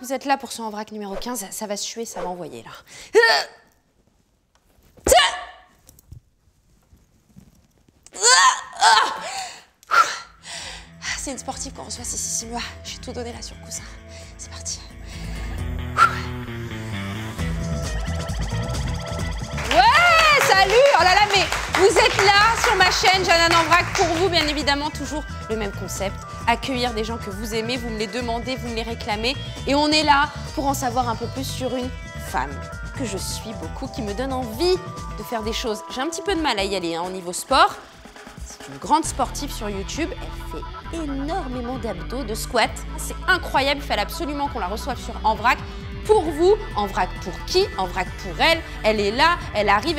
vous êtes là pour ce en vrac numéro 15. Ça va suer, ça va envoyer là. C'est une sportive qu'on reçoit, c'est Cécilia. J'ai tout donné là sur le coussin. C'est parti. Ouais, salut! Oh là là, mais vous êtes là sur ma chaîne Jeanne en vrac pour vous, bien évidemment, toujours le même concept. Accueillir des gens que vous aimez, vous me les demandez, vous me les réclamez. Et on est là pour en savoir un peu plus sur une femme que je suis beaucoup, qui me donne envie de faire des choses. J'ai un petit peu de mal à y aller au niveau sport. C'est une grande sportive sur YouTube. Elle fait énormément d'abdos, de squats. C'est incroyable, il fallait absolument qu'on la reçoive sur En Vrac. Pour vous, En Vrac pour qui? En Vrac pour elle. Elle est là, elle arrive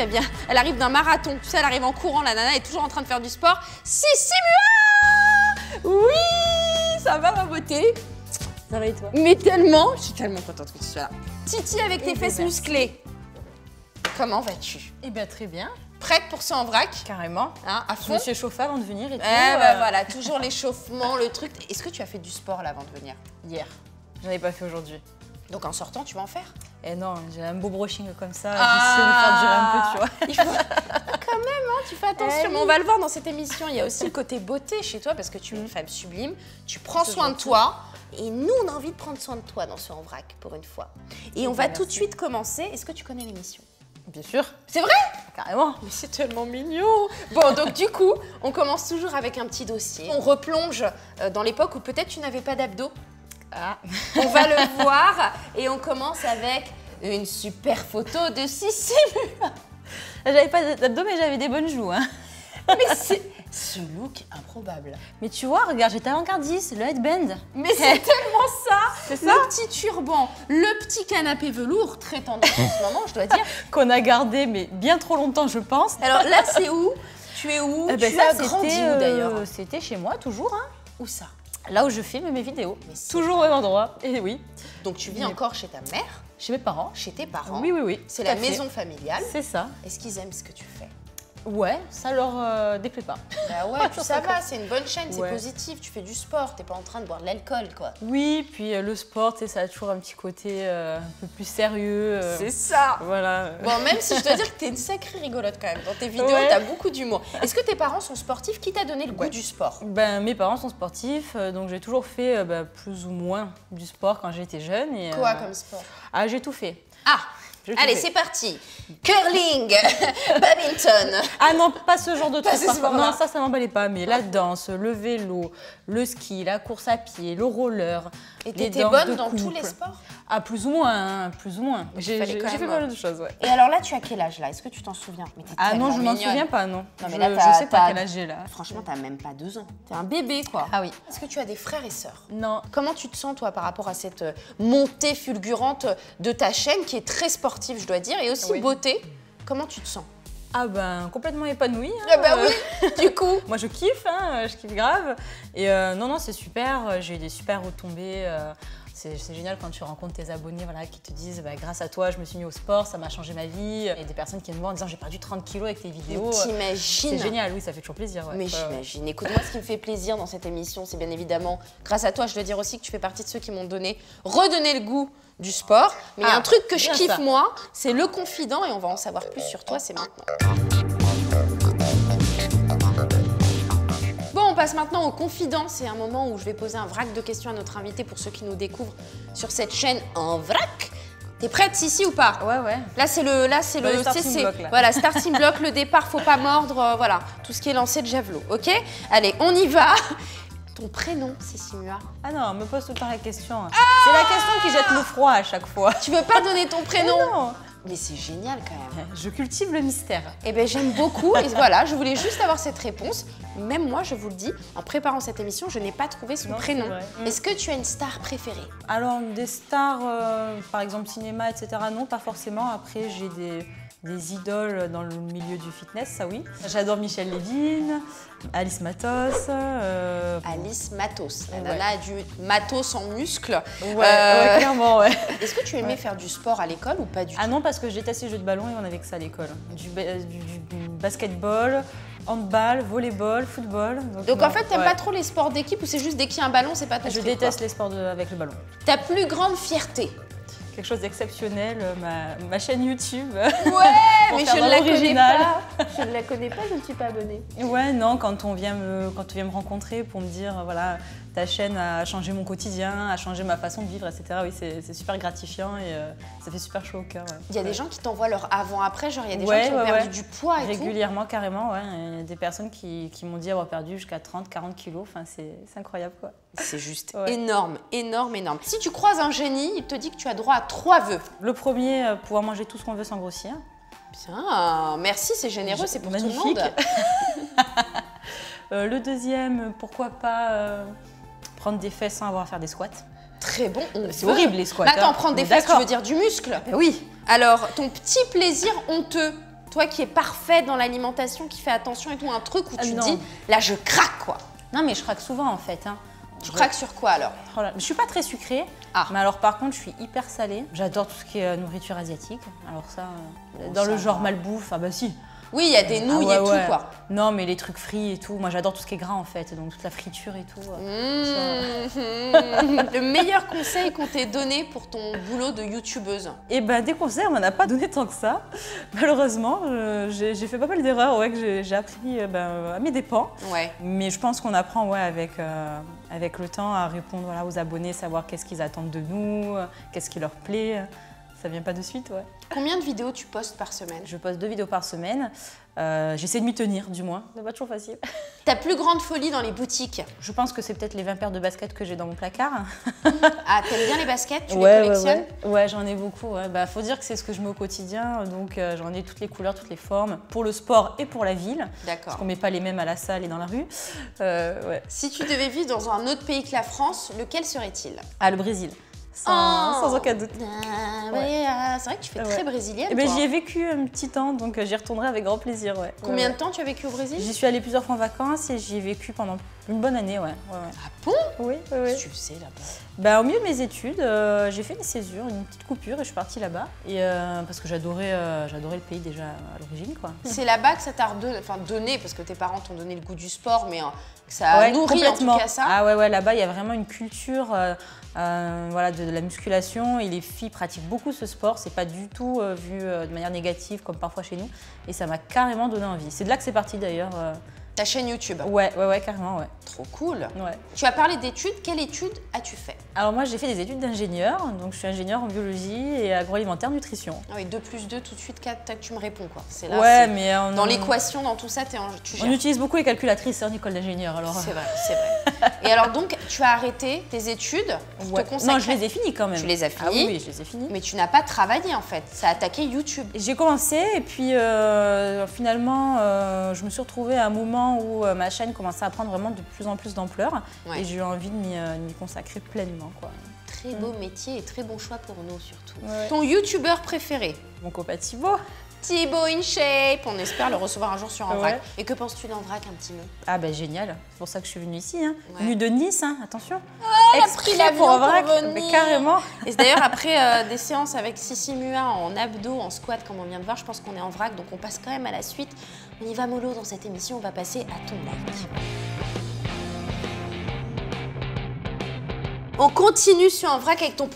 d'un marathon. Tu sais, elle arrive en courant, la nana est toujours en train de faire du sport. Cécilia! Oui, ça va ma beauté? Ça va et toi? Mais tellement, je suis tellement contente que tu sois là. Titi avec tes fesses musclées. Comment vas-tu? Eh bien très bien. Prête pour ce En Vrac? Carrément. Hein, à fond? Je me suis échauffée avant de venir et tout. Bah voilà, toujours l'échauffement, le truc. Est-ce que tu as fait du sport là avant de venir? Hier. J'en ai pas fait aujourd'hui. Donc en sortant, tu vas en faire? Eh non, j'ai un beau brushing comme ça. J'essaie de faire durer un peu, tu vois. Il faut... Quand même, hein, tu fais attention. Mais on va le voir dans cette émission. Il y a aussi le côté beauté chez toi parce que tu es une femme sublime. Tu prends soin de toi. Et nous, on a envie de prendre soin de toi dans ce En Vrac pour une fois. Et on va tout de suite commencer. Est-ce que tu connais l'émission? Bien sûr. C'est vrai? Carrément. Mais c'est tellement mignon. Bon, donc du coup, on commence toujours avec un petit dossier. On replonge dans l'époque où peut-être tu n'avais pas d'abdos. Ah. On va le voir et on commence avec une super photo de Cécilia. J'avais pas d'abdos, mais j'avais des bonnes joues. Hein. Mais c'est ce look improbable. Mais tu vois, regarde, j'étais avant-gardiste, le headband. Mais c'est tellement ça. C'est ça. Le petit turban, le petit canapé velours, très tendance en ce moment, je dois dire. Qu'on a gardé, mais bien trop longtemps, je pense. Alors là, c'est où? Tu es où? Tu as grandi où d'ailleurs? C'était chez moi, toujours. Hein. Où ça? Là où je filme mes vidéos. Toujours au même endroit. Et oui. Donc tu vis encore chez ta mère? Chez mes parents. Chez tes parents? Oui, oui, oui. C'est la maison familiale? C'est ça. Est-ce qu'ils aiment ce que tu fais? Ouais, ça leur déplaît pas. Bah ouais, puis ça va, c'est une bonne chaîne, c'est ouais. Positif, tu fais du sport, t'es pas en train de boire de l'alcool, quoi. Oui, puis le sport, tu sais, ça a toujours un petit côté un peu plus sérieux. C'est ça. Voilà. Bon, même si je dois dire que t'es une sacrée rigolote quand même. Dans tes vidéos, t'as beaucoup d'humour. Est-ce que tes parents sont sportifs? Qui t'a donné le goût du sport? Ben, mes parents sont sportifs, donc j'ai toujours fait plus ou moins du sport quand j'étais jeune. Et, quoi comme sport? Ah, j'ai tout fait. Ah, allez, c'est parti. Curling, badminton. Ah non, pas ce genre de truc. Non, ça m'emballait pas. Mais la danse, le vélo, le ski, la course à pied, le roller. Et t'étais bonne dans tous les sports? Ah, plus ou moins, hein, plus ou moins. J'ai fait pas mal de choses, ouais. Et alors là, tu as quel âge là? Est-ce que tu t'en souviens? Ah non, je m'en souviens pas, non. Non mais je, là, je sais pas quel âge j'ai là. Franchement, t'as même pas 2 ans. T'es un bébé, quoi. Ah oui. Est-ce que tu as des frères et sœurs? Non. Comment tu te sens, toi, par rapport à cette montée fulgurante de ta chaîne, qui est très sportive, je dois dire, et aussi beauté? Comment tu te sens? Ah ben, complètement épanouie. Hein, ah bah oui, du coup. Moi, je kiffe, hein, je kiffe grave. Et non, c'est super. J'ai eu des super retombées. C'est génial quand tu rencontres tes abonnés voilà, qui te disent bah, grâce à toi, je me suis mis au sport, ça m'a changé ma vie. Et des personnes qui viennent me voir en disant j'ai perdu 30 kilos avec tes vidéos. T'imagines? C'est génial, oui, ça fait toujours plaisir. Ouais. Mais j'imagine. Écoute-moi, ce qui me fait plaisir dans cette émission, c'est bien évidemment grâce à toi. Je dois dire aussi que tu fais partie de ceux qui m'ont redonné le goût du sport. Mais il y a un truc que je kiffe, moi, c'est le confident. Et on va en savoir plus sur toi, c'est maintenant. On passe maintenant au confident. C'est un moment où je vais poser un vrac de questions à notre invité pour ceux qui nous découvrent sur cette chaîne En Vrac. T'es prête, Cici, ou pas? Ouais. Là, c'est le starting block, là. Voilà, starting block, le départ, faut pas mordre, voilà, tout ce qui est lancé de javelot, ok? Allez, on y va. Ton prénom, Cécilia? Ah non, on me pose tout le temps la question. C'est la question qui jette le froid à chaque fois. Tu veux pas donner ton prénom? Non. Mais c'est génial quand même. Je cultive le mystère. Eh bien, j'aime beaucoup. Et voilà, je voulais juste avoir cette réponse. Même moi, je vous le dis, en préparant cette émission, je n'ai pas trouvé son prénom. Est-ce que tu as une star préférée? Alors, des stars, par exemple cinéma, etc., non, pas forcément. Après, j'ai des idoles dans le milieu du fitness, ça oui. J'adore Michel Lévin, Alice Matos. Alice Matos, la nana a du matos en muscles. Ouais, clairement, ouais. Est-ce que tu aimais faire du sport à l'école ou pas du tout? Ah non, parce que je détestais les jeux de ballon et on avait que ça à l'école. Du basketball, Handball, volleyball, football. Donc non, en fait, t'aimes pas trop les sports d'équipe ou c'est juste dès qu'il y a un ballon, c'est pas ton Je truc, déteste quoi. les sports avec le ballon. Ta plus grande fierté? Quelque chose d'exceptionnel, ma chaîne YouTube. Ouais, Pour mais faire je dans ne la connais l'original. pas. Je ne la connais pas, je ne suis pas abonnée. Ouais, non, quand on vient me rencontrer pour me dire, voilà, ta chaîne a changé mon quotidien, a changé ma façon de vivre, etc. Oui, c'est super gratifiant et ça fait super chaud au cœur. Ouais. Il y a des gens qui t'envoient leur avant-après, genre il y a des Ouais, gens qui ont ouais, perdu ouais. du poids et Régulièrement, carrément, ouais. Il y a des personnes qui m'ont dit avoir perdu jusqu'à 30, 40 kilos. Enfin, c'est incroyable, quoi. tout. C'est juste Ouais. énorme, énorme, énorme. Si tu croises un génie, il te dit que tu as droit à 3 vœux. Le premier, pouvoir manger tout ce qu'on veut sans grossir. Bien, merci, c'est généreux, c'est pour Magnifique. tout le monde. Le deuxième, pourquoi pas prendre des fesses sans avoir à faire des squats. Très bon. C'est horrible les squats. Mais attends, hein. prendre des On est fesses, tu d'accord. veux dire du muscle? Ben oui. Alors, ton petit plaisir honteux, toi qui es parfait dans l'alimentation, qui fait attention et tout, un truc où tu te non. dis, là je craque quoi. Non, mais je craque souvent en fait. Hein. Tu craques sur quoi alors? Oh là, je suis pas très sucrée, Ah. mais alors par contre je suis hyper salée. J'adore tout ce qui est nourriture asiatique. Alors ça, Bon, dans ça le genre va. malbouffe, ah bah si. Oui, il y a des nouilles ouais, et tout ouais. quoi. Non, mais les trucs frits et tout. Moi j'adore tout ce qui est gras en fait, donc toute la friture et tout. Le meilleur conseil qu'on t'ait donné pour ton boulot de youtubeuse? Et ben des conseils, on m'en a pas donné tant que ça. Malheureusement, j'ai fait pas mal d'erreurs ouais, que j'ai appris à mes dépens. Ouais. Mais je pense qu'on apprend ouais, avec le temps à répondre voilà, aux abonnés, savoir qu'est-ce qu'ils attendent de nous, qu'est-ce qui leur plaît. Ça vient pas de suite, ouais. Combien de vidéos tu postes par semaine? Je poste 2 vidéos par semaine. J'essaie de m'y tenir, du moins. C'est pas toujours facile. Ta plus grande folie dans les boutiques? Je pense que c'est peut-être les 20 paires de baskets que j'ai dans mon placard. Ah, t'aimes bien les baskets? Tu les collectionnes? Ouais, j'en ai beaucoup. Ouais. Bah, faut dire que c'est ce que je mets au quotidien. Donc, j'en ai toutes les couleurs, toutes les formes. Pour le sport et pour la ville. D'accord. Parce qu'on met pas les mêmes à la salle et dans la rue. Ouais. Si tu devais vivre dans un autre pays que la France, lequel serait-il? Ah, le Brésil. Sans aucun doute. Ouais, c'est vrai que tu fais très brésilienne. Eh ben, toi. j'y ai vécu un petit temps, donc j'y retournerai avec grand plaisir. Ouais. Combien Ouais. de temps tu as vécu au Brésil? J'y suis allée plusieurs fois en vacances et j'y ai vécu pendant une bonne année. Ouais. Ah bon? Oui, oui. Qu'est-ce que tu faisais là-bas? Bah, au milieu de mes études, j'ai fait une césure, une petite coupure et je suis partie là-bas. Et parce que j'adorais le pays déjà à l'origine, quoi. C'est là-bas que ça t'a donné, parce que tes parents t'ont donné le goût du sport, mais que ça a Ouais, nourri en tout complètement. cas ça. Ah ouais, là-bas, il y a vraiment une culture voilà, de la musculation et les filles pratiquent beaucoup ce sport. C'est pas du tout vu de manière négative comme parfois chez nous. Et ça m'a carrément donné envie. C'est de là que c'est parti d'ailleurs. Ta chaîne YouTube. Ouais, carrément, ouais. Trop cool. Ouais. Tu as parlé d'études. Quelle étude as-tu fait? Alors moi, j'ai fait des études d'ingénieur. Donc je suis ingénieure en biologie et agroalimentaire nutrition. Ah oui, 2 plus 2, tout de suite, 4, tac, tu me réponds quoi. C'est là, Ouais, c'est- mais dans l'équation, dans tout ça, tu on gères. utilise beaucoup les calculatrices en école d'ingénieur. Alors C'est vrai, c'est vrai. Et alors donc, tu as arrêté tes études pour ouais. te consacrer. Non, je les ai finis quand même. Tu les as Ah finis? oui, je les ai finis. Mais tu n'as pas travaillé en fait. Ça a attaqué YouTube. J'ai commencé et puis finalement, je me suis retrouvée à un moment où ma chaîne commençait à prendre vraiment de plus en plus d'ampleur Ouais. et j'ai eu envie de m'y consacrer pleinement, quoi. Très beau métier et très bon choix pour nous surtout. Ouais. Ton youtubeur préféré? Mon copain Thibaut. Thibaut InShape, on espère le recevoir un jour sur un Ouais. vrac. Et que penses-tu d'en vrac un petit mot? Ah ben génial, c'est pour ça que je suis venue ici. Hein. Ouais. Venue de Nice, hein, attention. elle a pris l'avion pour vrac, venir. mais carrément. Et c'est d'ailleurs après des séances avec Sissi Mua en abdos, en squat comme on vient de voir, je pense qu'on est en vrac, donc on passe quand même à la suite. On y va mollo dans cette émission, on va passer à ton like. On continue sur un vrac avec ton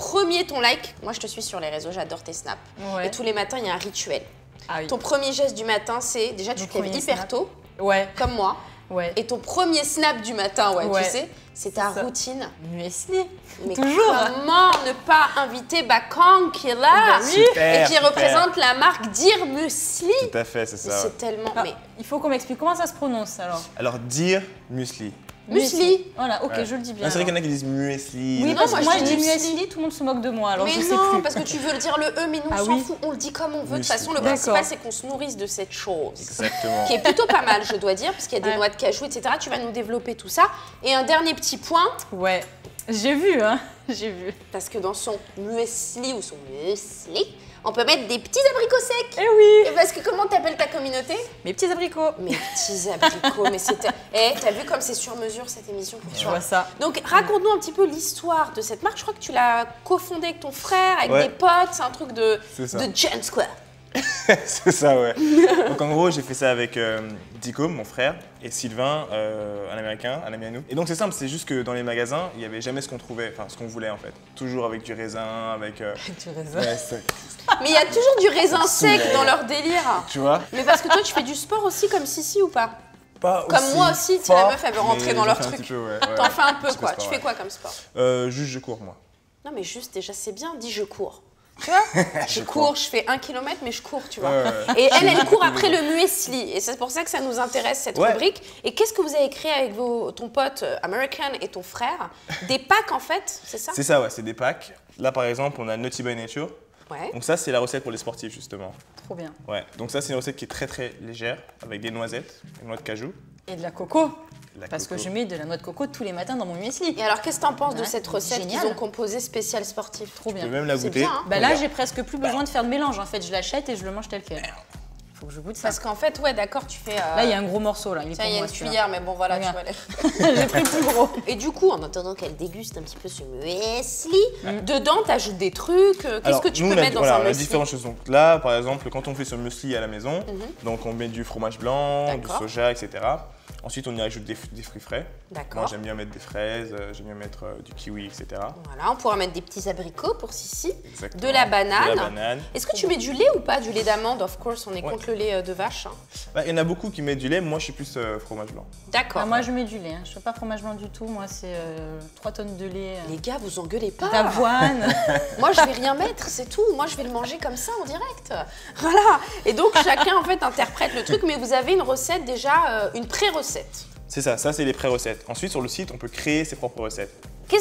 like. Moi je te suis sur les réseaux, j'adore tes snaps. Ouais. Et tous les matins il y a un rituel. Ah oui. Ton premier geste du matin c'est, déjà tu Mon te lèves premier hyper snap. tôt, Ouais, comme moi. ouais. Et ton premier snap du matin, ouais. Ouais. Tu sais, c'est ta ça. routine. Muesli, Mais toujours. comment ne pas inviter Bakang qui est là Bah oui. et qui Super. représente la marque Dire Muesli? Tout à fait, c'est Mais ça. c'est tellement... Ah, Mais il faut qu'on m'explique comment ça se prononce alors. Alors, dire muesli. muesli. Voilà, ok, Ouais. je le dis bien. Non, c'est vrai qu'il y en alors. a qui disent muesli. Oui, Non, parce moi, que moi je je dis dis muesli. muesli, tout le monde se moque de moi, alors Mais je sais non, plus. parce que tu veux le dire le E, mais nous Ah on s'en oui. fout, on le dit comme on veut. De toute Muesli. façon, le D'accord. principal c'est qu'on se nourrisse de cette chose. Exactement. Qui est plutôt pas mal, je dois dire, parce qu'il y a des Ouais. noix de cajou, etc. Tu vas nous développer tout ça. Et un dernier petit point, Ouais, j'ai vu, hein, j'ai vu. parce que dans son muesli ou son muesli, on peut mettre des petits abricots secs. Eh oui, Et parce que comment t'appelles ta communauté? mes petits abricots. Mes petits abricots, mais c'était... Eh, t'as vu comme c'est sur mesure cette émission pour Je toi? vois ça. Donc raconte-nous un petit peu l'histoire de cette marque. Je crois que tu l'as cofondée avec ton frère, avec Ouais. des potes, c'est un truc de C'est ça. gents quoi. C'est ça, ouais. Donc en gros, j'ai fait ça avec Dico, mon frère, et Sylvain, un Américain, un ami à nous. Et donc c'est simple, c'est juste que dans les magasins, il n'y avait jamais ce qu'on trouvait, enfin ce qu'on voulait en fait. Toujours avec du raisin, avec... Du raisin. Ouais, Mais il y a toujours du raisin sec dans leur délire. tu vois? Mais parce que toi, tu fais du sport aussi comme Sissi ou pas? Pas Comme moi aussi, tu sais, la fort, meuf, elle veut rentrer mais dans leur j'en fais un truc. petit peu, ouais, T'en fais un peu petit quoi? sport, Tu ouais. fais quoi comme sport? Juste je cours, moi. Non mais juste déjà c'est bien, dis je cours. Tu vois? Je cours, je fais 1 kilomètre mais je cours, tu vois. Et elle court après le muesli. Et c'est pour ça que ça nous intéresse cette rubrique. Et qu'est-ce que vous avez créé avec ton pote American et ton frère? Des packs en fait, c'est ça? C'est ça, ouais, c'est des packs. Là par exemple, on a Naughty by Nature. Ouais. Donc ça, c'est la recette pour les sportifs justement. Trop bien. Ouais. Donc ça, c'est une recette qui est très très légère, avec des noisettes, des noix de cajou. Et de la coco. La Parce coco. que je mets de la noix de coco tous les matins dans mon muesli. Et alors qu'est-ce que t'en penses de Ouais, cette recette qu'ils génial. ont composée spéciale sportive? Trop Tu bien. peux même la C'est goûter. bien, hein. Bah là, Regarde. j'ai presque plus besoin de faire de mélange. En fait, je l'achète et je le mange tel quel. Faut que je goûte ça. Parce qu'en fait, ouais d'accord, tu fais... Là, il y a un gros morceau là. Il est Tiens, pour il y a moi, une celui-là. cuillère, mais bon voilà, tu Regarde. vois. J'ai pris le plus gros. Et du coup, en attendant qu'elle déguste un petit peu ce muesli, dedans, t'ajoutes des trucs. Qu'est-ce Alors, que tu nous, peux on a, mettre dans voilà, un on a muesli? différentes choses. Donc là, par exemple, quand on fait ce muesli à la maison, donc on met du fromage blanc, du D'accord. soja, etc. Ensuite, on y ajoute des fruits frais. D'accord. Moi, j'aime bien mettre des fraises, j'aime bien mettre du kiwi, etc. Voilà, on pourra mettre des petits abricots pour Sissi, Exactement. de la banane. De la banane. Est-ce que tu mets du lait ou pas? Du lait d'amande, of course, on est Ouais. contre le lait de vache. Hein. Bah, il y en a beaucoup qui mettent du lait, moi je suis plus fromage blanc. D'accord. Ah, moi, je mets du lait. Je fais pas fromage blanc du tout. Moi, c'est 3 tonnes de lait. Les gars, vous engueulez pas. D'avoine. Moi, je vais rien mettre, c'est tout. Moi, je vais le manger comme ça, en direct. Voilà. Et donc, chacun, en fait, interprète le truc, mais vous avez une recette déjà, une pré-recette. C'est ça c'est les pré-recettes. Ensuite, sur le site, on peut créer ses propres recettes.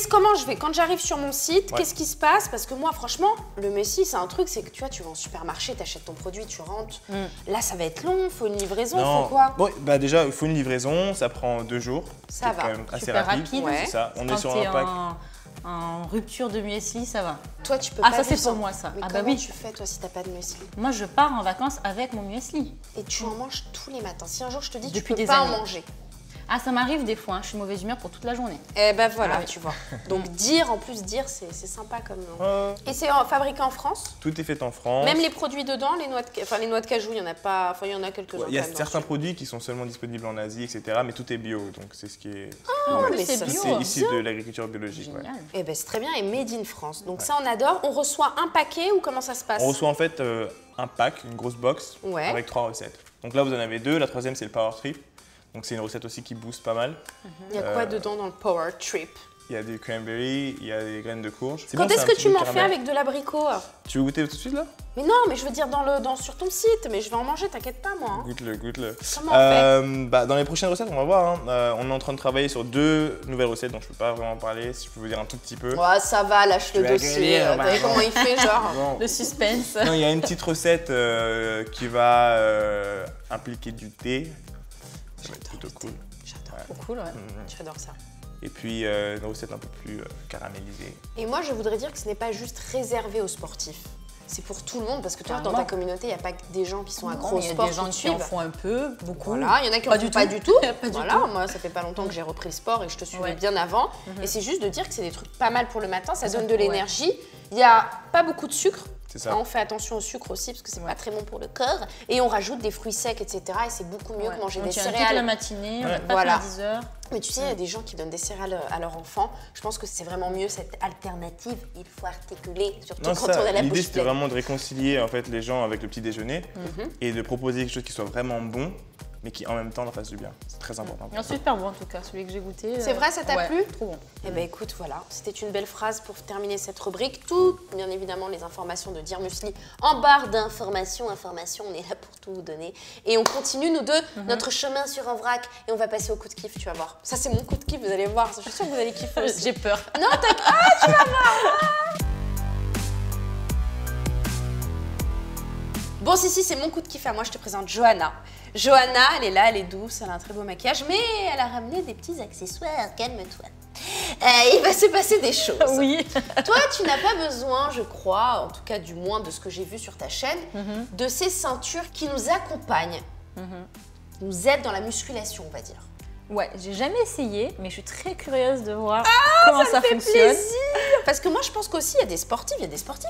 Comment je vais? Quand j'arrive sur mon site, Ouais. qu'est-ce qui se passe? Parce que moi, franchement, le Messi, c'est un truc, c'est que tu vois, tu vas en supermarché, t'achètes ton produit, tu rentres. Là, ça va être long, faut une livraison, faut quoi? Bon, bah déjà, il faut une livraison, ça prend 2 jours. Ça C'est va. quand même assez Super rapide. rapide. Ouais. C'est ça. On est Quand sur t'es un pack. en rupture de muesli, ça va. Toi, tu peux Ah, pas ça, vivre c'est sans. pour moi, ça. Mais Ah, bah comment oui. tu fais, toi, si t'as pas de muesli? Moi, je pars en vacances avec mon muesli. Et tu en manges tous les matins. Si un jour je te dis tu Depuis peux des pas en années. manger. Ah, ça m'arrive des fois. Je suis mauvaise humeur pour toute la journée. Eh ben voilà, Ah oui. tu vois. Donc dire, c'est sympa comme nom. Ouais. Et c'est fabriqué en France? Tout est fait en France. Même les produits dedans, les noix de cajou, il y en a pas, enfin il y en a quelques-uns. Il y a quand même, certains dans produits qui sont seulement disponibles en Asie, etc. Mais tout est bio, donc c'est ce qui est. Ah, Ouais. mais c'est ça, bio. C'est issu de l'agriculture biologique. ouais. Génial. Eh ben c'est très bien et made in France. Donc ça on adore. On reçoit un paquet ou comment ça se passe? On reçoit en fait un pack, une grosse box, Ouais. avec 3 recettes. Donc là, vous en avez 2. La troisième, c'est le Power Trip. Donc c'est une recette aussi qui booste pas mal. Il y a quoi dedans dans le Power Trip? Il y a du cranberry, il y a des graines de courge. C'est Quand bon, est-ce c'est un que petit tu peu m'en de fais caramel. avec de l'abricot? Tu veux goûter tout de suite là? Mais non, mais je veux dire sur ton site, mais je vais en manger, t'inquiète pas moi. Hein. Goûte-le, goûte-le. Comment on fait? Dans les prochaines recettes, on va voir. Hein. On est en train de travailler sur 2 nouvelles recettes, donc je peux pas vraiment parler. Si je peux vous dire un tout petit peu. Ouais, ça va, lâche le Tu vas dossier. gueuler, T'as vu comment il fait, genre? Bon. Le suspense. Non, il y a une petite recette qui va impliquer du thé. Ça va être plutôt cool. J'adore. Trop cool, ouais. J'adore ça. Et puis une recette un peu plus caramélisée. Et moi, je voudrais dire que ce n'est pas juste réservé aux sportifs. C'est pour tout le monde, parce que toi, dans ta Carrément. communauté, il n'y a pas que des gens qui sont accros Non, au il y a sport des gens qui qui en suivent. font un peu, beaucoup. Voilà, il y en a qui en Pas font du pas tout. du tout. Pas du Voilà, tout. moi, ça fait pas longtemps que j'ai repris le sport et je te suivais Ouais. bien avant. Et c'est juste de dire que c'est des trucs pas mal pour le matin, ça Ça, donne de ouais. l'énergie. Il n'y a pas beaucoup de sucre. C'est ça. Hein, on fait attention au sucre aussi parce que c'est pas très bon pour le corps. Et on rajoute des fruits secs, etc. Et c'est beaucoup mieux que manger On des tient toute la céréales. matinée, on Ouais. va pas Voilà. faire 10 heures. Mais tu sais, il y a des gens qui donnent des céréales à leurs enfants. Je pense que c'est vraiment mieux cette alternative. Il faut articuler, surtout Non, quand on a la l'idée bouche c'était pleine. vraiment de réconcilier en fait les gens avec le petit déjeuner et de proposer quelque chose qui soit vraiment bon, mais qui en même temps leur fasse du bien. C'est très important. Il est super bon en tout cas, celui que j'ai goûté. C'est vrai, ça t'a ouais, plu? Trop bon. Eh bien écoute, voilà, c'était une belle phrase pour terminer cette rubrique. Tout, bien évidemment, les informations de Dire Musli en barre d'informations. On est là pour tout vous donner. Et on continue, nous deux, notre chemin sur un vrac. Et on va passer au coup de kiff, tu vas voir. Ça, c'est mon coup de kiff, vous allez voir. Je suis sûre que vous allez kiffer aussi. J'ai peur. Non, t'inquiète. Ah, tu vas voir. Bon, si, c'est mon coup de kiff à moi. Je te présente Johanna. Johanna, elle est là, elle est douce, elle a un très beau maquillage, mais elle a ramené des petits accessoires. Calme-toi. Il va se passer des choses. Oui. Toi, tu n'as pas besoin, je crois, en tout cas du moins de ce que j'ai vu sur ta chaîne, de ces ceintures qui nous accompagnent, qui nous aident dans la musculation, on va dire. Ouais, j'ai jamais essayé, mais je suis très curieuse de voir comment ça fonctionne. parce que moi je pense qu'aussi il y a des sportifs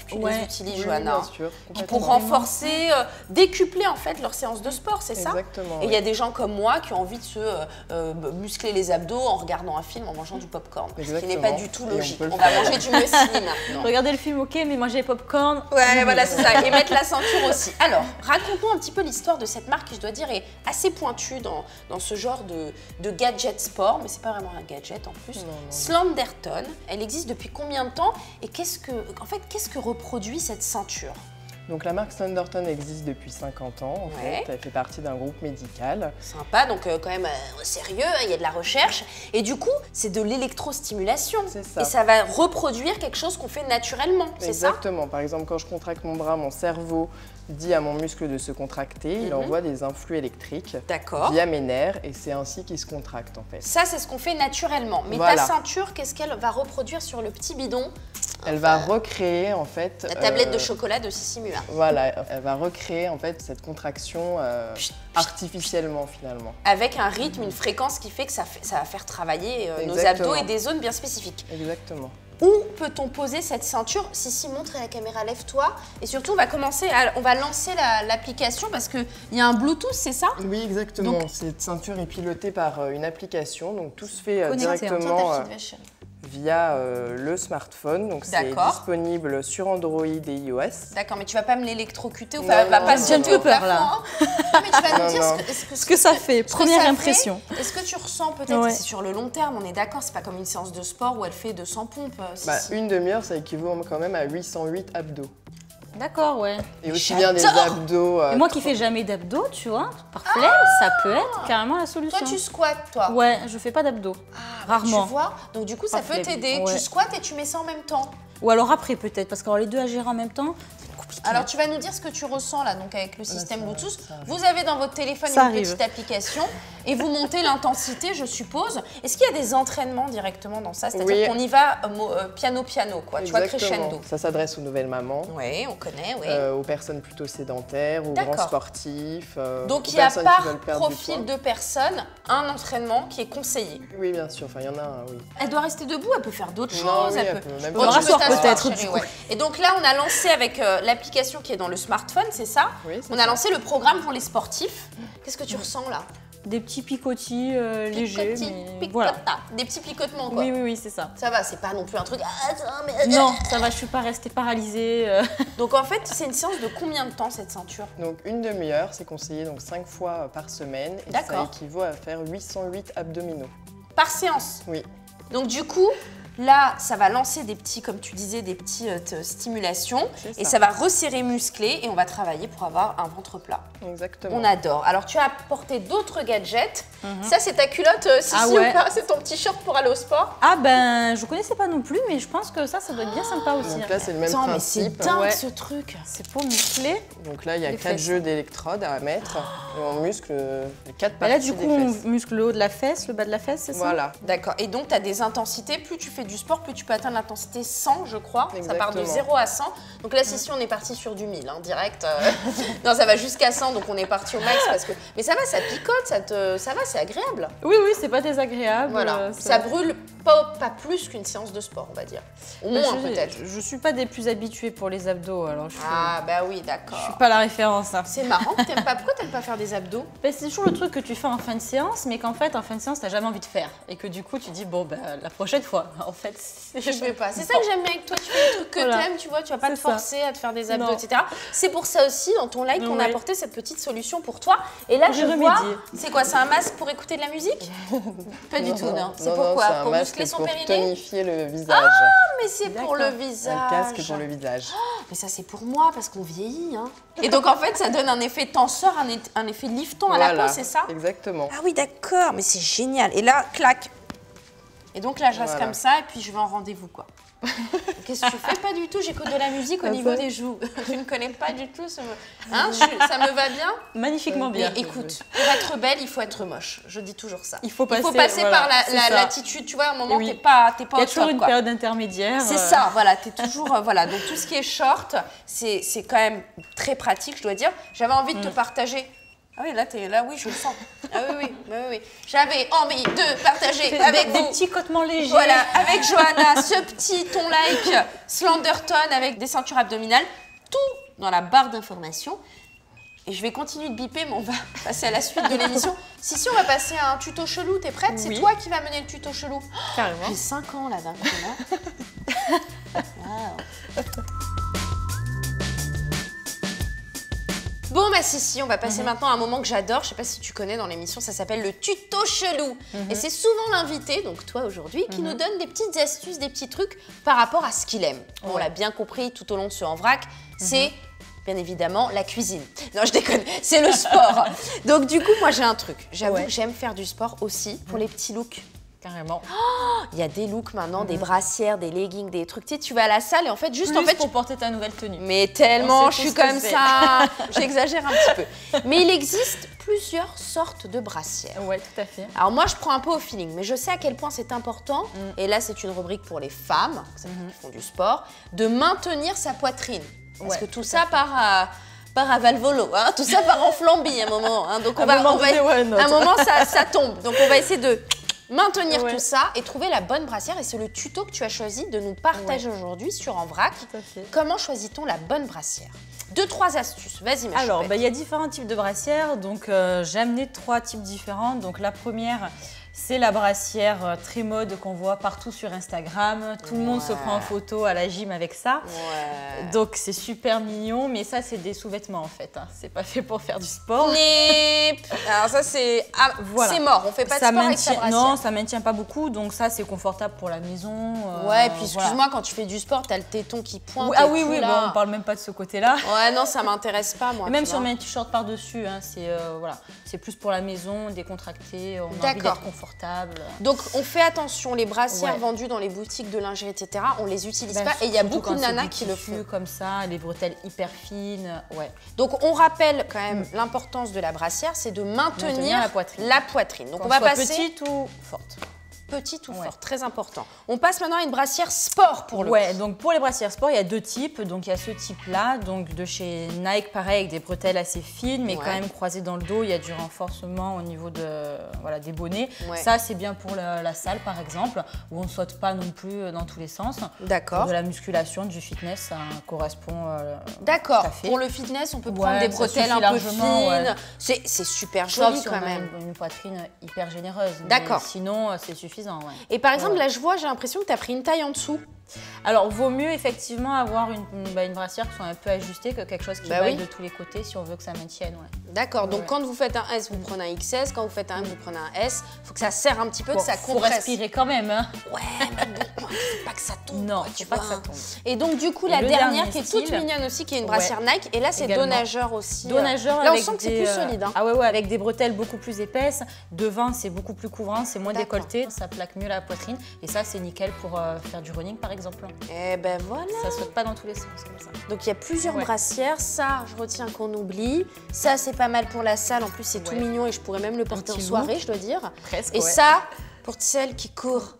qui les utilisent, Johanna. Bien sûr, Pour renforcer, décupler en fait leur séance de sport, c'est ça? Exactement. Et il y a des gens comme moi qui ont envie de se muscler les abdos en regardant un film, en mangeant du popcorn. Ce qui n'est pas du tout logique. On va manger du muesli maintenant. Regardez le film, ok, mais manger les popcorn. Ouais, voilà, c'est ça. Et mettre la ceinture aussi. Alors, raconte-nous un petit peu l'histoire de cette marque qui, je dois dire, est assez pointue dans ce genre de gadget sport, mais c'est pas vraiment un gadget en plus. Non. Slenderton, elle existe depuis combien de temps et qu'est-ce que reproduit cette ceinture? Donc la marque Slenderton existe depuis 50 ans en Ouais. fait. Elle fait partie d'un groupe médical. Sympa, donc quand même sérieux, il y a de la recherche. Et du coup, c'est de l'électrostimulation. C'est ça. Et ça va reproduire quelque chose qu'on fait naturellement, c'est ça? Exactement. Par exemple, quand je contracte mon bras, mon cerveau dit à mon muscle de se contracter. Il envoie des influx électriques D'accord. via mes nerfs et c'est ainsi qu'il se contracte en fait. Ça, c'est ce qu'on fait naturellement. Mais Voilà. ta ceinture, qu'est-ce qu'elle va reproduire sur le petit bidon? Elle va recréer en fait... La tablette de chocolat de Sissi Mua. Voilà, elle va recréer en fait cette contraction artificiellement finalement. Avec un rythme, une fréquence qui fait que ça va faire travailler nos Exactement. abdos et des zones bien spécifiques. Exactement. Où peut-on poser cette ceinture? Sissi, montre à la caméra, lève-toi. Et surtout, on va lancer l'application parce qu'il y a un Bluetooth, c'est ça? Oui, exactement. Donc- Cette ceinture est pilotée par une application, donc tout se fait Connecté, hein. directement Tiens, ta petite vache, chérie. via le smartphone. Donc c'est D'accord. disponible sur Android et iOS. D'accord, mais tu vas pas me l'électrocuter ou Non, va non, pas non, sauter non. au plafond, là. hein. Non, mais tu vas nous Non, dire non. Ce que ça fait, première ça impression. fait. Est-ce que tu ressens peut-être, Ouais. c'est sur le long terme, on est d'accord, c'est pas comme une séance de sport où elle fait 200 pompes, Sissi. Une demi-heure, ça équivaut quand même à 808 abdos. D'accord, ouais. Et aussi bien des J'adore. abdos... Et moi qui fais jamais d'abdos, tu vois, par flemme, ça peut être carrément la solution. Toi, tu squattes, toi. Ouais, je fais pas d'abdos. Rarement. Tu vois, donc du coup, ça Par peut flemme. t'aider. Ouais. Tu squattes et tu mets ça en même temps. Ou alors après peut-être, parce qu'avoir les deux à gérer en même temps, c'est compliqué. Alors, tu vas nous dire ce que tu ressens là, donc avec le système ça- Bluetooth. ça arrive. Vous avez dans votre téléphone Ça une arrive. petite application et vous montez l'intensité, je suppose. Est-ce qu'il y a des entraînements directement dans ça? C'est-à-dire Oui. qu'on y va piano-piano, quoi. Tu vois, crescendo. Ça s'adresse aux nouvelles mamans, Oui, on connaît, oui. aux personnes plutôt sédentaires, aux D'accord. grands sportifs, Donc, aux il y a personnes qui par veulent perdre du profil poids. de personne un entraînement qui est conseillé. Oui, bien sûr. Enfin, il y en a un, oui. Elle doit rester debout, elle peut faire d'autres Non, choses. oui, elle elle peut... peut même Bon, faire tu des peux rasseoir t'asseoir, peut-être, chérie, du coup. ouais. Et donc là, on a lancé avec l'application qui est dans le smartphone, c'est ça? Oui, c'est On a ça. lancé le programme pour les sportifs. Qu'est-ce que tu ressens là? Des petits picotis légers, Picotis, mais voilà. picota. Des petits picotements, quoi. Oui, c'est ça. Ça va, c'est pas non plus un truc. Ah, attends, mais... Non, ça va, je suis pas restée paralysée. Donc en fait, c'est une séance de combien de temps cette ceinture? Donc une demi-heure, c'est conseillé donc 5 fois par semaine et ça D'accord. équivaut à faire 808 abdominaux. Par séance. Oui, Donc du coup, là, ça va lancer des petits, comme tu disais, des petites stimulations. C'est Et ça. ça va resserrer musclé et on va travailler pour avoir un ventre plat. exactement. On adore. Alors, tu as apporté d'autres gadgets. Ça, c'est ta culotte, Sissi, Ah ouais. ou pas? C'est ton petit short pour aller au sport? Ah ben, je connaissais pas non plus, mais je pense que ça doit être bien sympa aussi. Donc là, c'est le même Attends, mais c'est principe. dingue Ouais. ce truc. C'est pour muscler. Donc là, il y a Les 4 fesses. jeux d'électrodes à mettre et on muscle les 4 Et parties là, du coup, des on fesses. muscle le haut de la fesse, le bas de la fesse, c'est ça? Voilà. D'accord. Et donc, tu as des intensités. Plus tu fais du sport, plus tu peux atteindre l'intensité 100, je crois. Ça part de Exactement. 0 à 100. Donc là, Sissi, on est parti sur du 1000, hein, direct. Non, ça va jusqu'à 100, donc on est parti au max. Parce que... Mais ça va, ça picote, ça va, c'est agréable. Oui, c'est pas désagréable. Voilà. Ça brûle pas plus qu'une séance de sport, on va dire. Au moins, peut-être. Je suis pas des plus habituées pour les abdos, alors je suis, Ah, bah oui, je suis d'accord. pas la référence. Hein. C'est marrant que t'aimes pas. Pourquoi t'aimes pas faire des abdos? Ben, c'est toujours le truc que tu fais en fin de séance, mais qu'en fait, en fin de séance, t'as jamais envie de faire. Et que du coup, tu dis, bon, ben, la prochaine fois, en fait, Je fais pas. C'est ça que j'aime bien avec toi. Tu fais des trucs que Voilà. t'aimes, tu vois. Tu vas pas te C'est ça. forcer à te faire des abdos, Non. etc. C'est pour ça aussi, dans ton live, qu'on a Ouais. apporté cette petite solution pour toi. Et là, J'ai je vois. remédié. C'est quoi? C'est un masque pour écouter de la musique? Pas du tout, non. C'est Non, pourquoi? c'est un Pour masque muscler son pour périnée? tonifier le visage. Mais c'est pour le D'accord. visage. Un casque pour le visage. Mais ça, c'est pour moi, parce qu'on vieillit. Hein. Et donc, en fait, ça donne un effet tenseur, un effet liftant à la Voilà, peau, c'est ça? Exactement. Ah oui, d'accord, mais c'est génial. Et là, clac. Et donc là, je reste Voilà. comme ça et puis je vais en rendez-vous, quoi. Qu'est-ce que tu fais? Pas du tout, j'écoute de la musique au Ah, niveau ça des joues. Tu ne connais pas du tout ce... Hein, ça me va bien? magnifiquement bien. Mais écoute, pour être belle, il faut être moche. Je dis toujours ça. Il faut passer, passer voilà, par c'est ça. l'attitude, tu vois, à un moment, Oui. t'es pas Il y au a toujours top, une quoi. période intermédiaire. C'est ça, voilà, t'es toujours, voilà. Donc tout ce qui est short, c'est quand même très pratique, je dois dire. J'avais envie de te partager Ah oui, là, oui, je le sens. Ah oui. J'avais envie de partager avec des vous. petits cotements légers. Voilà, avec Johanna, ce petit ton like Slenderton avec des ceintures abdominales, tout dans la barre d'informations. Et je vais continuer de biper, mais on va passer à la suite de l'émission. Si, on va passer à un tuto chelou. T'es prête? C'est toi qui vas mener le tuto chelou. Carrément. J'ai 5 ans là d'un coup. Wow. Bon, bah si, on va passer maintenant à un moment que j'adore. Je sais pas si tu connais dans l'émission, ça s'appelle le tuto chelou. Et c'est souvent l'invité, donc toi aujourd'hui, qui nous donne des petites astuces, des petits trucs par rapport à ce qu'il aime. On l'a bien compris tout au long de ce En Vrac, c'est bien évidemment la cuisine. Non, je déconne, c'est le sport. Donc du coup, moi j'ai un truc. J'avoue que j'aime faire du sport aussi pour les petits looks. Carrément. Il y a des looks maintenant, des brassières, des leggings, des trucs. Tu sais, tu vas à la salle et en fait, juste pour porter ta nouvelle tenue. Mais tellement, On je sait suis tous ce que comme c'est. ça. J'exagère un petit peu. Mais il existe plusieurs sortes de brassières. Ouais, tout à fait. Alors moi, je prends un peu au feeling, mais je sais à quel point c'est important, et là, c'est une rubrique pour les femmes, qui font du sport, de maintenir sa poitrine. Parce que tout ça part à Valvolo, hein, tout ça part en flambie à un moment. Hein, donc à un moment, ça tombe. Donc on va essayer de maintenir tout ça et trouver la bonne brassière. Et c'est le tuto que tu as choisi de nous partager aujourd'hui sur En Vrac. Tout à fait. Comment choisit-on la bonne brassière? 2-3 astuces, vas-y ma Alors, choupette. il y a différents types de brassières. Donc, j'ai amené 3 types différents. Donc, la première, c'est la brassière très mode qu'on voit partout sur Instagram. Tout le monde se prend en photo à la gym avec ça. Ouais. Donc, c'est super mignon. Mais ça, c'est des sous-vêtements en fait. Hein. C'est pas fait pour faire du sport. Nip. Alors ça, c'est c'est mort. On fait pas de Ça sport avec sa maintient, brassière. non, ça maintient pas beaucoup. Donc, ça, c'est confortable pour la maison. Ouais, et puis voilà. excuse-moi, quand tu fais du sport, t'as le téton qui pointe. Ah et oui, tout, oui, là. bon, on parle même pas de ce côté-là. Ouais, non, ça m'intéresse pas, moi. Et même tu si on vois. met un t-shirt par-dessus, hein, c'est voilà, c'est plus pour la maison, décontracté, on a envie D'accord. d'être confortable. Donc, on fait attention, les brassières Ouais. vendues dans les boutiques de lingerie, etc., on les utilise Ben, pas. Et il y a surtout beaucoup de quand c'est nanas du qui le tissu font. comme ça, les bretelles hyper fines, ouais. Donc, on rappelle quand même l'importance de la brassière, c'est de maintenir la poitrine. la poitrine. Donc, Qu'on on va soit passer petite ou forte. petite ou Ouais. forte, très important. On passe maintenant à une brassière sport pour le Ouais, donc pour les brassières sport, il y a 2 types. Donc il y a ce type-là, donc de chez Nike, pareil, avec des bretelles assez fines, mais quand même croisées dans le dos. Il y a du renforcement au niveau de, voilà, des bonnets. Ouais. Ça, c'est bien pour la salle, par exemple, où on ne saute pas non plus dans tous les sens. D'accord. De la musculation, du fitness, ça correspond D'accord. tout à fait. Pour le fitness, on peut Ouais, prendre des ça bretelles suffit un peu largement, ouais. fines. C'est super Sauf joli si quand on a même. une poitrine hyper généreuse. Mais D'accord. sinon, c'est suffisant, ouais. Et par exemple, là, je vois, j'ai l'impression que tu as pris une taille en dessous. Alors, vaut mieux effectivement avoir une brassière qui soit un peu ajustée que quelque chose qui vaille de tous les côtés si on veut que ça maintienne. Ouais. D'accord, donc Ouais. quand vous faites un S, vous prenez un XS, quand vous faites un M, vous prenez un S. Il faut que ça serre un petit peu, que ça Faut compresse. respirer quand même. Hein. Ouais, mais bon, faut pas que ça tombe. Non, quoi, faut tu pas vois. que ça tombe. Et donc, du coup, Et la le dernière dernier qui est toute style, mignonne aussi, qui est une brassière Nike. Et là, c'est également. Donageur aussi. Donnageur Là, on avec sent que c'est des, plus solide. Hein. Ah ouais, avec des bretelles beaucoup plus épaisses. Devant, c'est beaucoup plus couvrant, c'est moins D'accord. décolleté. Ça plaque mieux la poitrine. Et ça, c'est nickel pour faire du running, par exemple. Eh ben voilà. Ça saute pas dans tous les sens comme ça. Donc il y a plusieurs Ouais. brassières. Ça, je retiens qu'on oublie. Ça, c'est pas mal pour la salle. En plus, c'est tout Ouais. mignon et je pourrais même le porter en petit soirée, look. je dois dire. Presque, Et ouais. ça, pour celles qui courent.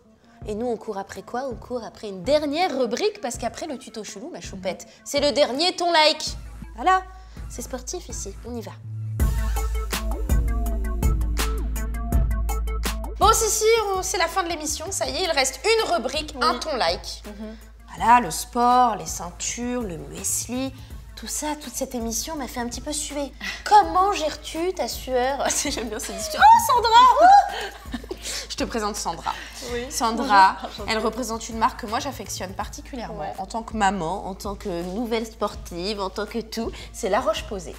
Et nous, on court après quoi? On court après une dernière rubrique parce qu'après le tuto chelou, ma choupette, c'est le dernier ton like. Voilà, c'est sportif ici. On y va. Bon, si, c'est la fin de l'émission. Ça y est, il reste une rubrique, un ton like. Voilà, le sport, les ceintures, le muesli. Tout ça, toute cette émission m'a fait un petit peu suer. Comment gères-tu ta sueur? J'aime bien cette histoire. Oh, Sandra! Je te présente Sandra. Oui. Sandra, Bonjour. elle représente une marque que moi j'affectionne particulièrement. Ouais. En tant que maman, en tant que nouvelle sportive, en tant que tout, c'est La Roche-Posay.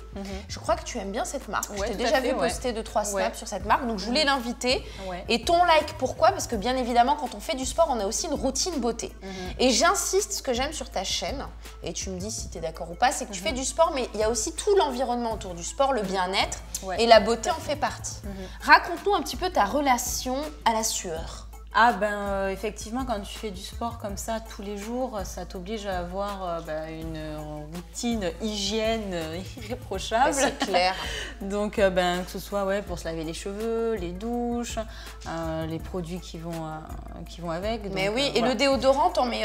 Je crois que tu aimes bien cette marque. Ouais, je t'ai tout à déjà fait, vu ouais. poster 2-3 snaps Ouais. sur cette marque, donc je voulais l'inviter. Ouais. Et ton like, pourquoi? Parce que bien évidemment, quand on fait du sport, on a aussi une routine beauté. Et j'insiste, ce que j'aime sur ta chaîne, et tu me dis si tu es d'accord ou pas, c'est que tu fais du sport, mais il y a aussi tout l'environnement autour du sport, le bien-être, Ouais. et la beauté en fait partie. Raconte-nous un petit peu ta relation à la sueur. Ah ben effectivement, quand tu fais du sport comme ça tous les jours, ça t'oblige à avoir une routine hygiène irréprochable. C'est clair. Donc que ce soit pour se laver les cheveux, les douches, les produits qui vont avec. Donc, Mais oui, et voilà. le déodorant, tu en mets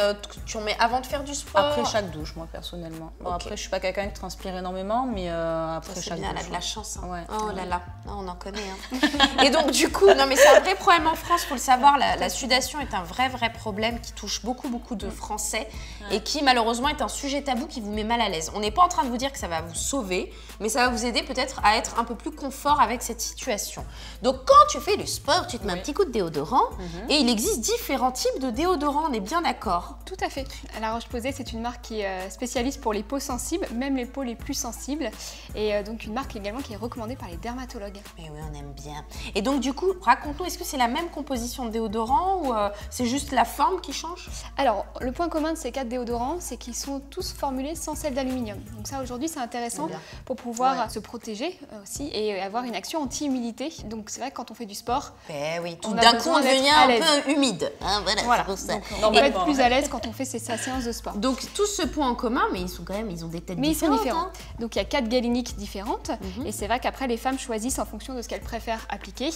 avant de faire du sport? Après chaque douche, moi personnellement. Bon, après, je suis pas quelqu'un qui transpire énormément, mais après C'est chaque bien, elle douche. a de la chance. Hein. Ouais. Oh là là, on en connaît. Hein. Et donc du coup, non mais c'est un vrai problème en France, faut le savoir, la sudation est un vrai problème qui touche beaucoup de Français et qui malheureusement est un sujet tabou qui vous met mal à l'aise. On n'est pas en train de vous dire que ça va vous sauver, mais ça va vous aider peut-être à être un peu plus confort avec cette situation. Donc quand tu fais du sport, tu te mets un petit coup de déodorant et il existe différents types de déodorants, on est bien d'accord? Tout à fait. La Roche-Posay, c'est une marque qui est spécialiste pour les peaux sensibles, même les peaux les plus sensibles, et donc une marque également qui est recommandée par les dermatologues. Mais oui, on aime bien. Et donc du coup, raconte-nous, est-ce que c'est la même composition de déodorant ou c'est juste la forme qui change? Alors, le point commun de ces 4 déodorants, c'est qu'ils sont tous formulés sans sel d'aluminium. Donc ça, aujourd'hui, c'est intéressant pour pouvoir se protéger aussi et avoir une action anti-humidité. Donc c'est vrai que quand on fait du sport, Ben oui, tout on a d'un coup besoin on d'être devient à un l'aise. peu humide. Hein, voilà. C'est pour ça. Donc, on peut être plus à l'aise quand on fait sa séance de sport. Donc tous ce point en commun, mais ils ont des têtes Mais ils sont différentes. différents. Hein. Donc il y a 4 galéniques différentes et c'est vrai qu'après les femmes choisissent en fonction de ce qu'elles préfèrent appliquer.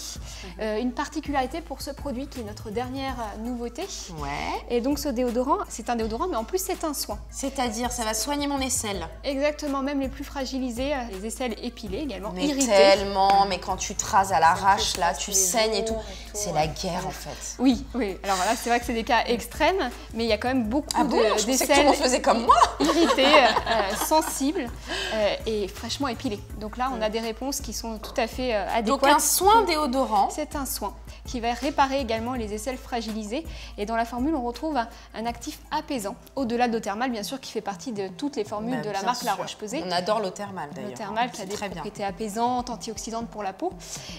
Une particularité pour ce produit qui est notre dernière nouveauté. Ouais. Et donc ce déodorant, c'est un déodorant mais en plus c'est un soin. C'est-à-dire, ça va soigner mon aisselle. Exactement, même les plus fragilisés, les aisselles épilées également, Mais irritées. tellement, mais quand tu te rases à l'arrache, fait là, passer tu les saignes et tout. jours C'est la guerre en fait. Oui. Alors là, c'est vrai que c'est des cas extrêmes, mais il y a quand même beaucoup Ah bon, je pensais que tout le d'aisselles monde faisait comme moi. irritées, sensibles et fraîchement épilées. Donc là, on a des réponses qui sont tout à fait adéquates. Donc un soin déodorant. C'est un soin qui va réparer également les aisselles fragilisées. Et dans la formule, on retrouve un actif apaisant, au-delà de l'eau thermale, bien sûr, qui fait partie de toutes les formules de la Bien marque La sûr. Roche-Posay. On adore l'eau thermale d'ailleurs. L'eau thermale qui a C'est des très bien. propriétés apaisantes, antioxydantes pour la peau.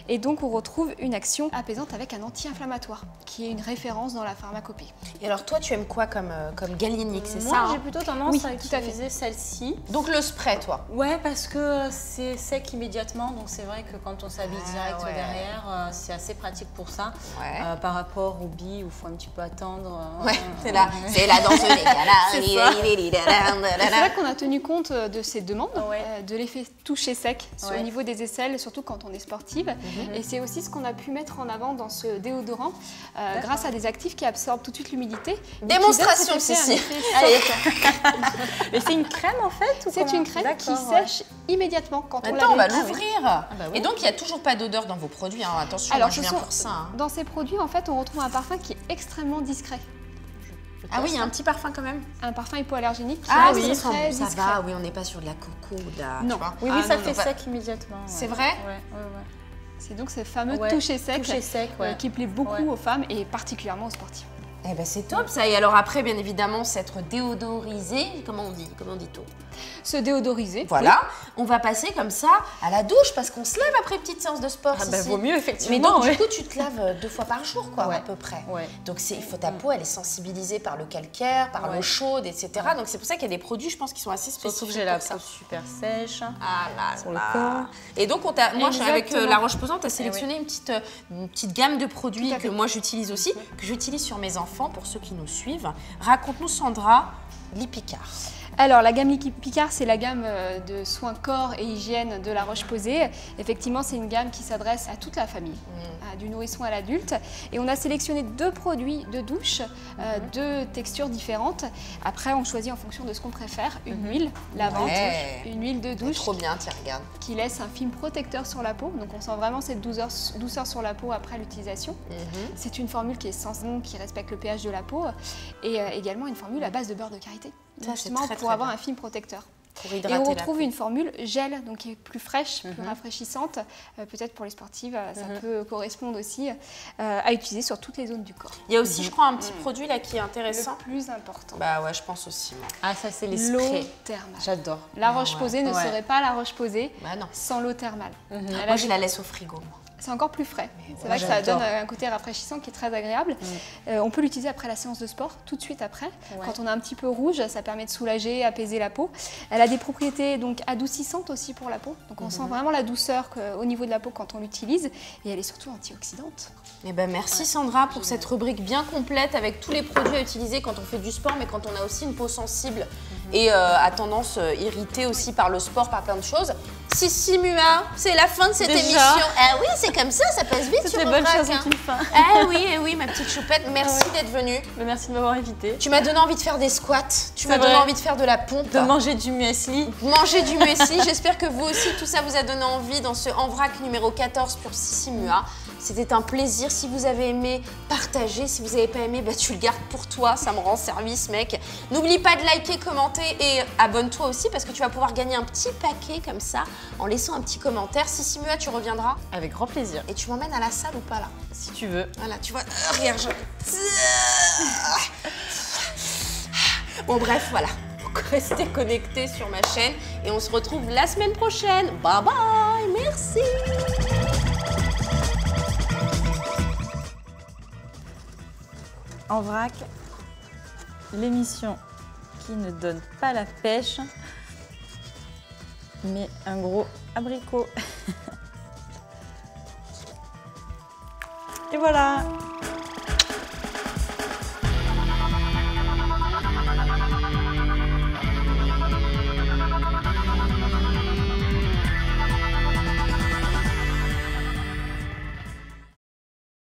Et donc, on retrouve une action apaisante avec un anti-inflammatoire, qui est une référence dans la pharmacopée. Et alors toi, tu aimes quoi comme galénique, c'est Moi, ça j'ai hein? plutôt tendance Oui, à tout à fait. utiliser celle-ci. Donc le spray, toi. Ouais, parce que c'est sec immédiatement, donc c'est vrai que quand on s'habille direct ouais. derrière, c'est assez pratique pour ça. Ouais. Par rapport au billes où il faut un petit peu attendre. Ouais, c'est la danse des C'est galas. vrai qu'on a tenu compte de ces demandes, Ouais. de l'effet toucher sec Ouais. au niveau des aisselles, surtout quand on est sportive. Et c'est aussi ce qu'on a pu mettre en avant dans ce déodorant, grâce à des actifs qui absorbent tout de suite l'humidité. et qui Démonstration, donnent cet effet, Sissi. un effet Allez. soft. Mais c'est une crème en fait ou C'est comment? une crème qui D'accord, ouais. sèche immédiatement quand on Attends, on va l'applique. l'ouvrir. bah oui. Et donc, il n'y a toujours pas d'odeur dans vos produits. Hein. Attention, Alors, moi, je ce viens sont- pour ça. Hein. Dans ces produits, en fait, on retrouve un parfum qui est extrêmement discret. Ah oui, il y a un petit parfum quand même. Un parfum hypoallergénique qui Ah reste oui, ça très sent bon, ça discret. va. Oui, on n'est pas sur de la coco ou de la... Non. tu vois. Oui, Ah ça non, fait non, sec immédiatement. C'est vrai? Ouais. C'est donc ce fameux Ouais, toucher sec, toucher sec, ouais. qui plaît beaucoup Ouais. aux femmes et particulièrement aux sportifs. Eh ben c'est top ça. Et alors après, bien évidemment, s'être déodorisé, comment on dit-on? Se déodoriser. Voilà, on va passer comme ça à la douche parce qu'on se lave après une petite séance de sport. Ah bah, Sissi. vaut mieux effectivement. Mais donc ouais. du coup, tu te laves 2 fois par jour, quoi, Ouais. à peu près. Ouais. Donc ta peau, elle est sensibilisée par le calcaire, par l'eau chaude, etc. Donc c'est pour ça qu'il y a des produits, je pense, qui sont assez Surtout spécifiques que j'ai la pour ça. peau super sèche. Ah là Sur le là. corps. Et donc, moi, avec Exactement. La Roche-Posay, on t'a sélectionné une petite gamme de produits Tout à que fait. moi j'utilise aussi, que j'utilise sur mes enfants pour ceux qui nous suivent. Raconte-nous, Sandra, Lipicard. Alors, la gamme Liquid Picard, c'est la gamme de soins corps et hygiène de La Roche-Posay. Effectivement, c'est une gamme qui s'adresse à toute la famille, du nourrisson à l'adulte. Et on a sélectionné 2 produits de douche, 2 textures différentes. Après, on choisit en fonction de ce qu'on préfère. Une huile lavante, Ouais. une huile de douche Trop bien, tiens, regarde. qui laisse un film protecteur sur la peau. Donc, on sent vraiment cette douceur sur la peau après l'utilisation. C'est une formule qui est sans nom, qui respecte le pH de la peau. Et également une formule à base de beurre de karité. Ça, c'est Justement, très, pour très avoir bien. un film protecteur. Pour Et hydrater on la retrouve peau. une formule gel, donc qui est plus fraîche, plus rafraîchissante. Peut-être pour les sportives, ça peut correspondre aussi à utiliser sur toutes les zones du corps. Il y a aussi, je crois, un petit produit là qui est intéressant. Le plus important, Bah ouais, je pense aussi. moi. Ah, ça, c'est les l'eau sprays. thermale. J'adore. La Roche-Posay ne Ouais. serait pas la Roche-Posay Bah non. sans l'eau thermale. Elle a Moi, je la laisse au frigo. Moi. c'est encore plus frais. C'est vrai que ça j'adore. donne un côté rafraîchissant qui est très agréable. On peut l'utiliser après la séance de sport, tout de suite après. Quand on a un petit peu rouge, ça permet de soulager, apaiser la peau. Elle a des propriétés donc adoucissantes aussi pour la peau. Donc on sent vraiment la douceur au niveau de la peau quand on l'utilise. Et elle est surtout antioxydante. Eh ben merci Sandra pour cette rubrique bien complète avec tous les produits à utiliser quand on fait du sport, mais quand on a aussi une peau sensible et à tendance irritée aussi par le sport, par plein de choses. Sissi Mua, c'est la fin de cette émission. Ah oui, c'est comme ça passe vite Toutes sur les bonnes choses Ovrac, ont une fin. Eh oui, ma petite choupette, merci d'être venue. Merci de m'avoir invitée. Tu m'as donné envie de faire des squats, tu m'as donné vrai. envie de faire de la pompe. De manger du muesli. Manger du muesli, j'espère que vous aussi, tout ça vous a donné envie dans ce En Vrac numéro 14 pour Sissi Mua. C'était un plaisir. Si vous avez aimé, partagez. Si vous n'avez pas aimé, bah, tu le gardes pour toi. Ça me rend service, mec. N'oublie pas de liker, commenter et abonne-toi aussi parce que tu vas pouvoir gagner un petit paquet comme ça en laissant un petit commentaire. Sissi Mua, tu reviendras Avec grand plaisir. et tu m'emmènes à la salle ou pas là? Si tu veux. Voilà, tu vois, regarde, Bon, bref, voilà. Donc, restez connectés sur ma chaîne et on se retrouve la semaine prochaine. Bye bye, merci. En vrac, l'émission qui ne donne pas la pêche, mais un gros abricot. Et voilà.